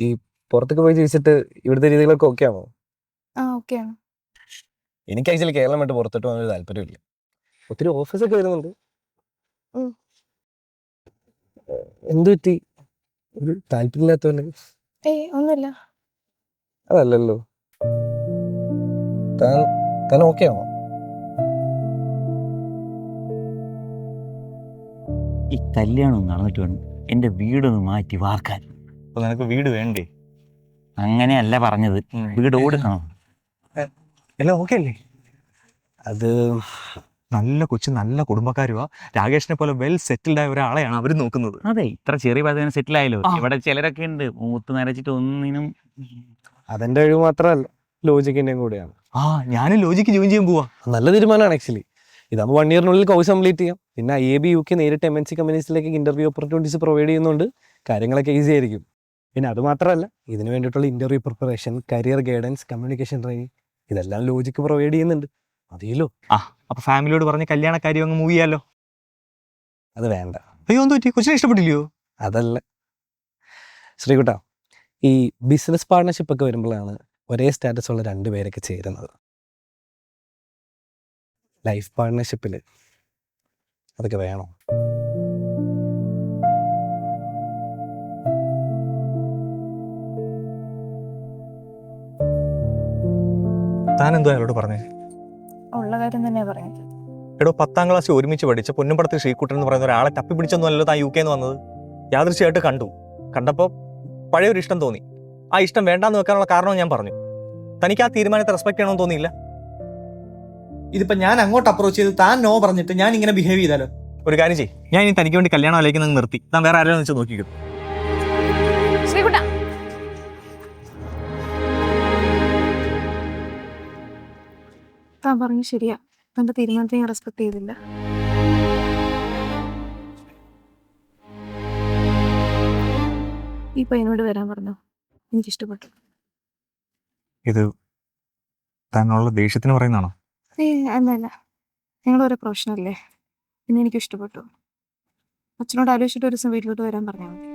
ഈ പുറത്തൊക്കെ പോയി ജീവിച്ചിട്ട് ഇവിടുത്തെ രീതികളൊക്കെ ഓക്കെ ആണോ? ഓക്കെയാണ്. എനിക്ക് ആക്ച്വലി കേരളം വിട്ട് പുറത്തോട്ട് പോകാൻ ഒരു താല്പര്യമില്ല. ഒത്തിരി ഓഫീസൊക്കെ വരുന്നുണ്ട്. ഉം. എന്ത് പറ്റി? ഒരു താല്പര്യമില്ലാത്തവന്? ഒന്നുമില്ല. അതല്ലല്ലോ. താൻ താൻ ഓക്കെ ആണോ? ഈ കല്യാണം നടന്നിട്ട് വേണം എൻ്റെ വീടൊന്ന് മാറ്റി വാർക്കാൻ. അപ്പൊ നിനക്ക് വീട് വേണ്ടേ? അങ്ങനെയല്ല പറഞ്ഞത്, വീട് ഓടുക്കണം. എല്ലാം ഓക്കെ അല്ലേ? അത് നല്ല കൊച്ചു, നല്ല കുടുംബക്കാരുവാ. രാകേഷിനെ പോലെ വെൽ സെറ്റിൽഡ് ആയ ഒരാളെയാണ് അവർ നോക്കുന്നത്. അതെ, ഇത്ര ചെറിയ പദവിന് സെറ്റിൽ ആയല്ലോ. ഇവിടെ ചിലരൊക്കെ ഉണ്ട് മൂത്ത് നരച്ചിട്ട് ഒന്നിനും. അതെന്റെ കഴിവ് മാത്രമല്ല, ലോജിക്കിന്റെയും കൂടെയാണ്. ഞാനും ലോജിക്ക് ജോയിൻ ചെയ്യാൻ പോവാ. നല്ല തീരുമാനമാണ് ആക്ച്വലി. ഇതാകുമ്പോൾ 1 ഇയറിനുള്ളിൽ കോഴ്സ് കംപ്ലീറ്റ് ചെയ്യാം. പിന്നെ IAB UK നേരിട്ട് MNC കമ്പനീസിലേക്ക് ഇന്റർവ്യൂ ഓപ്പർച്യൂണിറ്റീസ് പ്രൊവൈഡ് ചെയ്യുന്നുണ്ട്. കാര്യങ്ങളൊക്കെ ഈസി ആയിരിക്കും. പിന്നെ അത് മാത്രമല്ല, ഇതിന് വേണ്ടിയിട്ടുള്ള interview preparation, career guidance, communication training ഇതെല്ലാം ലോജിക്ക് പ്രൊവൈഡ് ചെയ്യുന്നുണ്ട്. മതിയല്ലോ. അപ്പൊ ഫാമിലിയോട് പറഞ്ഞ് കല്യാണ കാര്യം അങ്ങ് മൂവ് ചെയ്യാലോ. അത് വേണ്ട. അയ്യോ, എന്ത് പറ്റി? കൊച്ചിനെ ഇഷ്ടപ്പെട്ടില്ലയോ? അതല്ല ശ്രീകുട്ട, ഈ ബിസിനസ് പാർട്ണർഷിപ്പ് ഒക്കെ വരുമ്പോഴാണ് ഒരേ സ്റ്റാറ്റസ് ഉള്ള 2 പേരൊക്കെ ചേരുന്നത്. ലൈഫ് പാർട്ണർഷിപ്പിൽ അതൊക്കെ വേണോ? താൻ എന്തോ അയാളോട് പറഞ്ഞേ? ഉള്ള കാര്യം തന്നെയാ പറഞ്ഞത്. എടോ, 10ാം ക്ലാസ്സിൽ ഒരുമിച്ച് പഠിച്ച പൊന്നുംപടത്ത് ശ്രീകുട്ടൻ എന്ന് പറയുന്ന ഒരാളെ തപ്പി പിടിച്ചൊന്നും അല്ലല്ലോ താൻ UK വന്നത്. യാദൃശ്യമായിട്ട് കണ്ടപ്പോൾ പഴയൊരു ഇഷ്ടം തോന്നി. ആ ഇഷ്ടം വേണ്ടാന്ന് വെക്കാനുള്ള കാരണം ഞാൻ പറഞ്ഞു. തനിക്ക് ആ തീരുമാനത്തെ റെസ്പെക്ട് ചെയ്യണമെന്ന് തോന്നിയില്ല? ഇതിപ്പോ ഞാൻ അങ്ങോട്ട് അപ്രോച്ച് ചെയ്ത് താൻ നോ പറഞ്ഞിട്ട് ഞാൻ ഇങ്ങനെ ബിഹേവ് ചെയ്താലോ? ഒരു കാര്യം ചെയ്യ്, ഞാൻ ഇനി തനിക്ക് വേണ്ടി കല്യാണം ആലോചിക്കുന്നത് നിർത്തി. താൻ വേറെ ആരെയും വെച്ച് നോക്കിക്കും. ശ്രീകുട്ട, താൻ പറഞ്ഞു ശരിയാ. തന്റെ തീരുമാനത്തെ ഞാൻ റെസ്പെക്ട് ചെയ്തില്ല. ഈ പയ്യനോട് വരാൻ പറഞ്ഞു. എനിക്കിഷ്ടപ്പെട്ടു. ഇത് താനുള്ള ദേഷ്യത്തിന് പറയുന്നതാണോ? അല്ല, ഞങ്ങൾ ഓരോ പ്രൊഫഷണല്ലേ. പിന്നെ എനിക്ക് ഇഷ്ടപ്പെട്ടു. അച്ഛനോട് ആലോചിച്ചിട്ട് ഒരു ദിവസം വീട്ടിലോട്ട് വരാൻ പറഞ്ഞാൽ മതി.